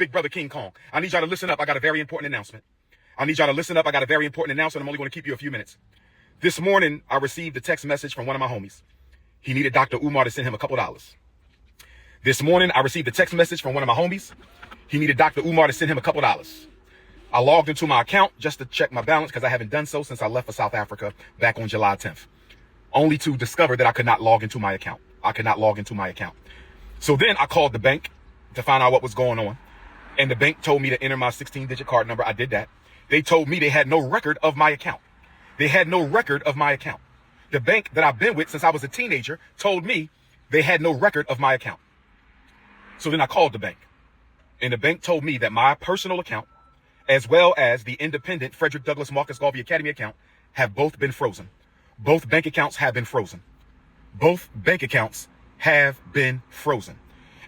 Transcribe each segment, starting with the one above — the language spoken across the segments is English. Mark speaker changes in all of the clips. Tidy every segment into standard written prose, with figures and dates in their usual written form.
Speaker 1: Big Brother King Kong. I need y'all to listen up. I got a very important announcement. I need y'all to listen up. I got a very important announcement. I'm only going to keep you a few minutes. This morning, I received a text message from one of my homies. He needed Dr. Umar to send him a couple dollars. This morning, I received a text message from one of my homies. He needed Dr. Umar to send him a couple dollars. I logged into my account just to check my balance because I haven't done so since I left for South Africa back on July 10th. Only to discover that I could not log into my account. So then I called the bank to find out what was going on. And the bank told me to enter my 16-digit card number. I did that. They told me they had no record of my account. The bank that I've been with since I was a teenager told me they had no record of my account. So then I called the bank. And the bank told me that my personal account, as well as the independent Frederick Douglass Marcus Garvey Academy account, have both been frozen. Both bank accounts have been frozen.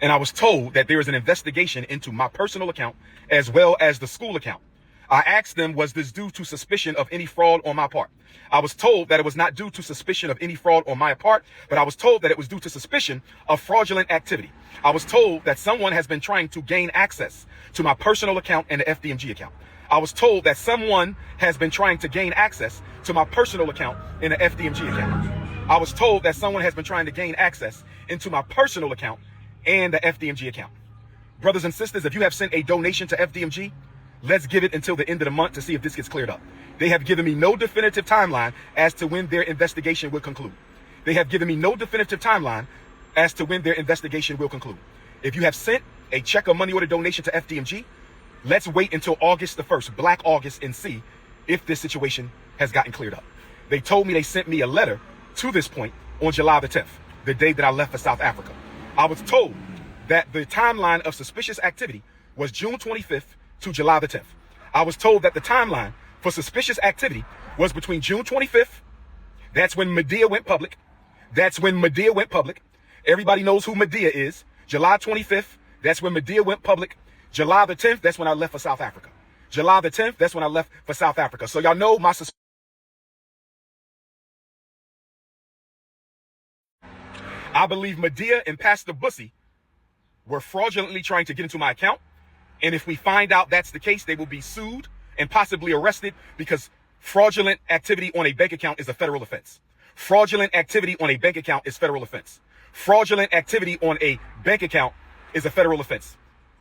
Speaker 1: And I was told that there is an investigation into my personal account as well as the school account. I asked them, was this due to suspicion of any fraud on my part? I was told that it was not due to suspicion of any fraud on my part, but I was told that it was due to suspicion of fraudulent activity. I was told that someone has been trying to gain access to my personal account and the FDMG account. I was told that someone has been trying to gain access to my personal account and the FDMG account. I was told that someone has been trying to gain access into my personal account and the FDMG account. Brothers and sisters, if you have sent a donation to FDMG, let's give it until the end of the month to see if this gets cleared up. They have given me no definitive timeline as to when their investigation will conclude. If you have sent a check or money order donation to FDMG, let's wait until August the 1st, Black August, and see if this situation has gotten cleared up. They told me they sent me a letter to this point on July the 10th, the day that I left for South Africa. I was told that the timeline of suspicious activity was June 25th to July the 10th. I was told that the timeline for suspicious activity was between June 25th. That's when Medea went public. Everybody knows who Medea is. July 25th, that's when Medea went public. July the 10th, that's when I left for South Africa. So y'all know my suspicion. I believe Medea and Pastor Bussy were fraudulently trying to get into my account. And if we find out that's the case, they will be sued and possibly arrested because fraudulent activity on a bank account is a federal offense.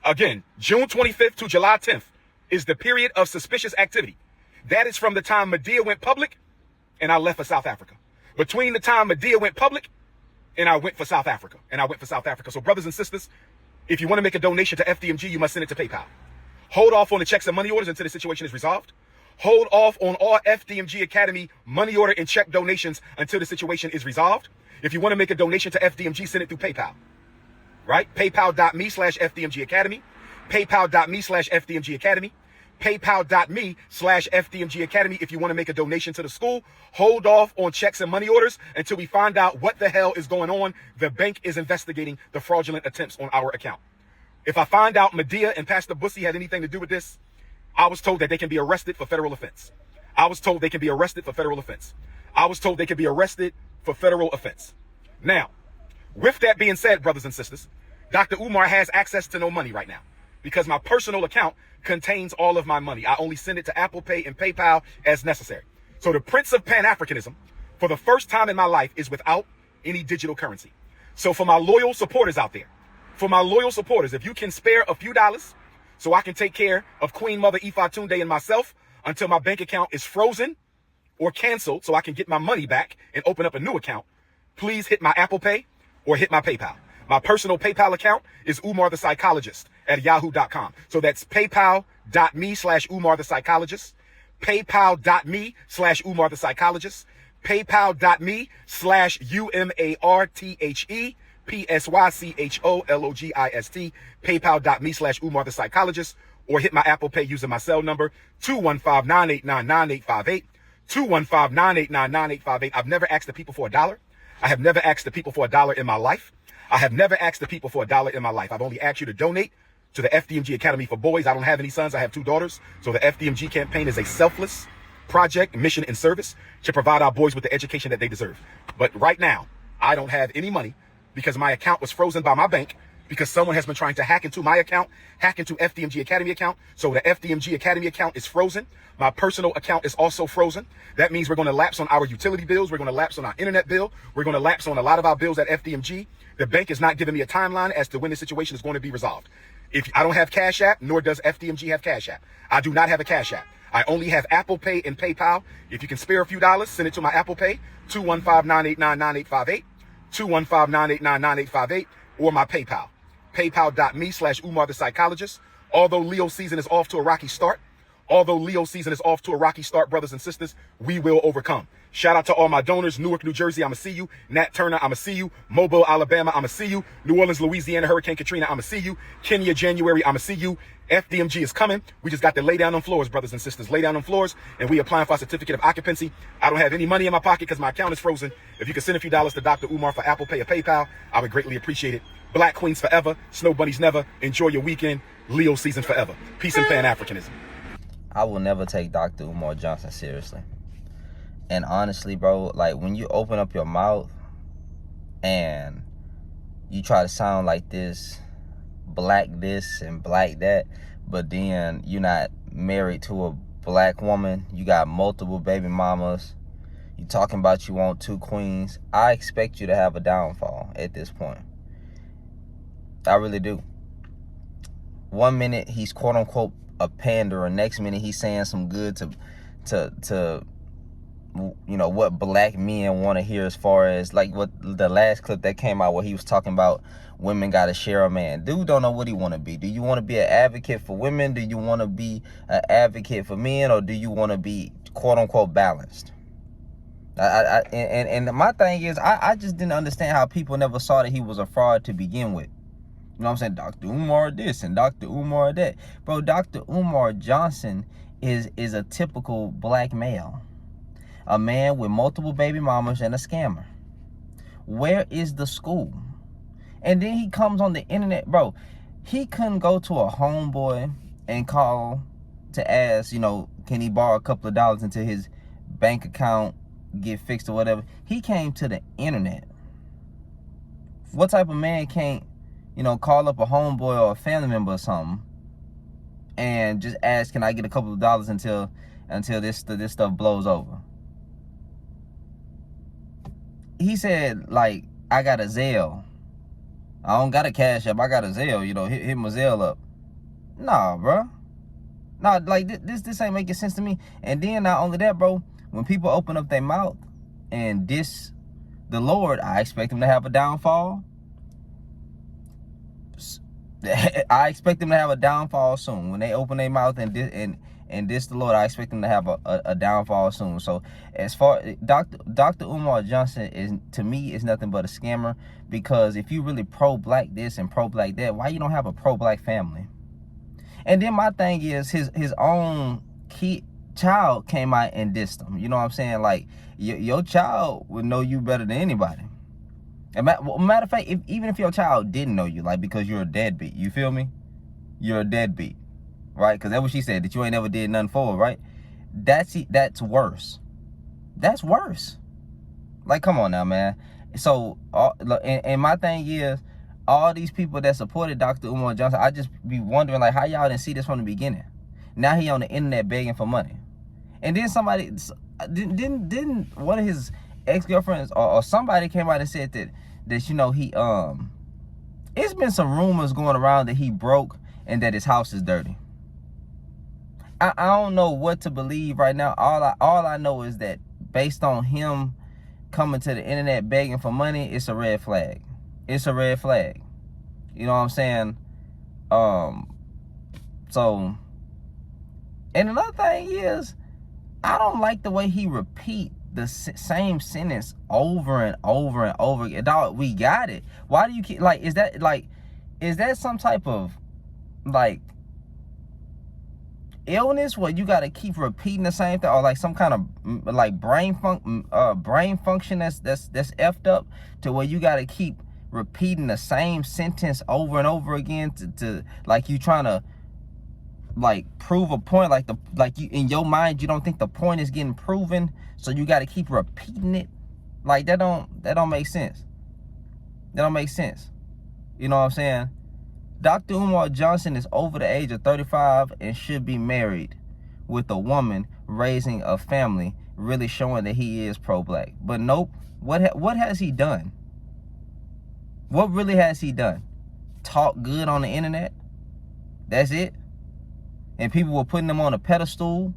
Speaker 1: Again, June 25th to July 10th is the period of suspicious activity. That is from the time Medea went public and I left for South Africa. Between the time Medea went public and I went for South Africa. So brothers and sisters, if you want to make a donation to FDMG, you must send it to PayPal. Hold off on the checks and money orders until the situation is resolved. Hold off on all FDMG Academy money order and check donations until the situation is resolved. If you want to make a donation to FDMG, send it through PayPal. Right? PayPal.me/FDMG Academy. PayPal.me/FDMG Academy. PayPal.me/FDMG Academy. If you want to make a donation to the school, hold off on checks and money orders until we find out what the hell is going on. The bank is investigating the fraudulent attempts on our account. If I find out Medea and Pastor Bussy had anything to do with this, I was told that they can be arrested for federal offense. Now, with that being said, brothers and sisters, Dr. Umar has access to no money right now because my personal account contains all of my money. I only send it to Apple Pay and PayPal as necessary. So the Prince of Pan-Africanism, for the first time in my life, is without any digital currency. So for my loyal supporters out there, if you can spare a few dollars so I can take care of Queen Mother Ifa Tunde and myself until my bank account is frozen or canceled so I can get my money back and open up a new account, please hit my Apple Pay or hit my PayPal. My personal PayPal account is Umar the Psychologist at yahoo.com. So that's paypal.me/Umar the Psychologist, paypal.me/Umar the Psychologist, paypal.me/UMARTHE PSYCHOLOGIST, paypal.me/Umar the Psychologist, or hit my Apple Pay using my cell number 215-989-9858, 215-989-9858. I've never asked the people for $1. I have never asked the people for $1 in my life. I've only asked you to donate to the FDMG Academy for Boys. I don't have any sons. I have 2 daughters. So the FDMG campaign is a selfless project, mission, and service to provide our boys with the education that they deserve. But right now, I don't have any money because my account was frozen by my bank because someone has been trying to hack into my account, hack into FDMG Academy account. So the FDMG Academy account is frozen. My personal account is also frozen. That means we're going to lapse on our utility bills. We're going to lapse on our internet bill. We're going to lapse on a lot of our bills at FDMG. The bank is not giving me a timeline as to when the situation is going to be resolved. If I don't have Cash App, nor does FDMG have Cash App. I do not have a Cash App. I only have Apple Pay and PayPal. If you can spare a few dollars, send it to my Apple Pay, 215-989-9858, 215-989-9858, or my PayPal, paypal.me/Umar the Psychologist. Although Leo season is off to a rocky start, brothers and sisters, we will overcome. Shout out to all my donors. Newark, New Jersey, I'ma see you. Nat Turner, I'ma see you. Mobile, Alabama, I'ma see you. New Orleans, Louisiana, Hurricane Katrina, I'ma see you. Kenya, January, I'ma see you. FDMG is coming. We just got to lay down on floors, brothers and sisters. Lay down on floors, and we applying for a certificate of occupancy. I don't have any money in my pocket because my account is frozen. If you could send a few dollars to Dr. Umar for Apple Pay or PayPal, I would greatly appreciate it. Black Queens forever. Snow Bunnies never. Enjoy your weekend. Leo season forever. Peace and Pan-Africanism.
Speaker 2: I will never take Dr. Umar Johnson seriously. And honestly, bro, like when you open up your mouth and you try to sound like this and black that, but then you're not married to a black woman, you got multiple baby mamas, you talking about you want 2 queens, I expect you to have a downfall at this point. I really do. One minute he's quote unquote a panderer, next minute he's saying some good to you know what black men want to hear, as far as like what the last clip that came out where he was talking about women got to share a man. Dude don't know what he want to be. Do you want to be an advocate for women? Do you want to be an advocate for men? Or do you want to be quote unquote balanced? And my thing is, I just didn't understand how people never saw that he was a fraud to begin with. You know what I'm saying? Dr. Umar this and Dr. Umar that. Bro, Dr. Umar Johnson is a typical black male. A man with multiple baby mamas and a scammer. Where is the school? And then he comes on the internet. Bro, he couldn't go to a homeboy and call to ask, you know, can he borrow a couple of dollars until his bank account get fixed or whatever. He came to the internet. What type of man can't, you know, call up a homeboy or a family member or something and just ask, can I get a couple of dollars until this stuff blows over? He said, like, I got a Zelle. I don't got a Cash App. I got a Zelle. You know, hit my Zelle up. Nah, bro. Nah, like, this ain't making sense to me. And then, not only that, bro, when people open up their mouth and diss the Lord, I expect them to have a downfall. I expect them to have a downfall soon. When they open their mouth and diss the Lord, I expect them to have a downfall soon. So as far Dr. Umar Johnson is, to me, is nothing but a scammer, because if you really pro-black this and pro-black that, why you don't have a pro-black family? And then my thing is, his own child came out and dissed him. You know what I'm saying? Like, your child would know you better than anybody. Matter of fact, even if your child didn't know you, like, because you're a deadbeat, you feel me? You're a deadbeat, right? Because that's what she said, that you ain't never did nothing for her, right? That's worse. That's worse. Like, come on now, man. So, and my thing is, all these people that supported Dr. Umar Johnson, I just be wondering, like, how y'all didn't see this from the beginning? Now he on the internet begging for money. And then somebody, didn't one of his ex-girlfriends or somebody came out and said that you know, he it's been some rumors going around that he broke and that his house is dirty. I don't know what to believe right now. All I know is that based on him coming to the internet begging for money, it's a red flag. It's a red flag. You know what I'm saying? So, and another thing is, I don't like the way he repeat the same sentence over and over and over again. Dog, we got it. Why do you keep, like, is that some type of, like, illness where you got to keep repeating the same thing, or like some kind of like brain function that's effed up to where you got to keep repeating the same sentence over and over again to like you trying to like prove a point, like you in your mind you don't think the point is getting proven, so you got to keep repeating it. Like that don't make sense. That don't make sense. You know what I'm saying? Dr. Umar Johnson is over the age of 35 and should be married with a woman, raising a family, really showing that he is pro-black. But nope, what has he done? What really has he done? Talk good on the internet? That's it? And people were putting him on a pedestal?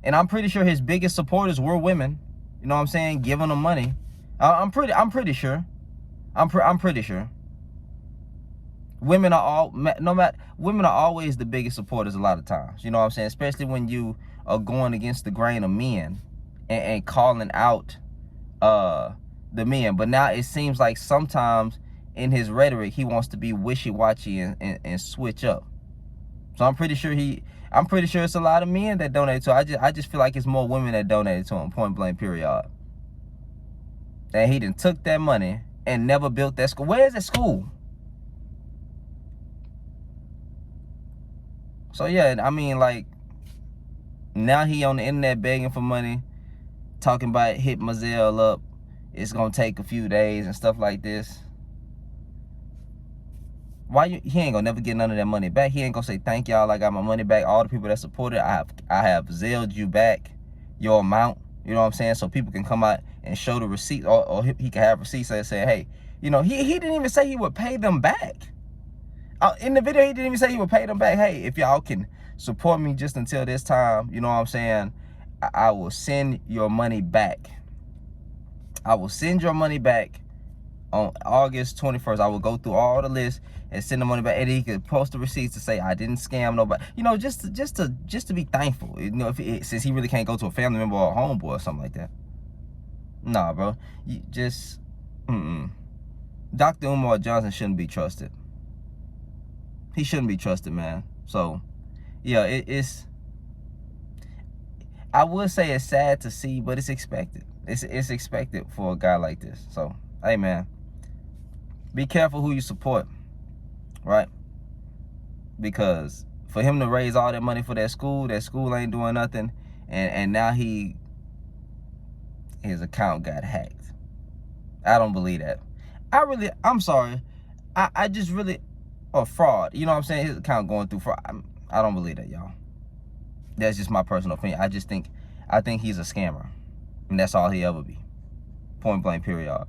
Speaker 2: And I'm pretty sure his biggest supporters were women. You know what I'm saying? Giving him money. I'm pretty sure. I'm pretty sure. Women are women are always the biggest supporters a lot of times. You know what I'm saying? Especially when you are going against the grain of men and calling out the men. But now it seems like sometimes in his rhetoric he wants to be wishy-washy and switch up. So I'm pretty sure it's a lot of men that donate to him. I just feel like it's more women that donated to him, point blank period. And he done took that money and never built that school. Where is that school? So yeah, I mean, like, now he on the internet begging for money, talking about hit Mazel up, it's gonna take a few days and stuff like this. He ain't gonna never get none of that money back. He ain't gonna say thank y'all, I got my money back. All the people that supported, I have Zelled you back your amount. You know what I'm saying? So people can come out and show the receipt, or he can have receipts that say, hey, you know, he didn't even say he would pay them back. In the video, he didn't even say he would pay them back. Hey, if y'all can support me just until this time, you know what I'm saying, I will send your money back. I will send your money back on August 21st. I will go through all the lists and send the money back. And he could post the receipts to say I didn't scam nobody. You know, just to be thankful. You know, since he really can't go to a family member or a homeboy or something like that. Nah, bro. You just Dr. Umar Johnson shouldn't be trusted. He shouldn't be trusted, man. So, yeah, I would say it's sad to see, but it's expected. It's expected for a guy like this. So, hey, man, be careful who you support, right? Because for him to raise all that money for that school ain't doing nothing, and now his account got hacked. I don't believe that. I'm sorry. I just really, or fraud. You know what I'm saying? His account going through fraud. I don't believe that, y'all. That's just my personal opinion. I think he's a scammer, and that's all he'll ever be. Point blank period.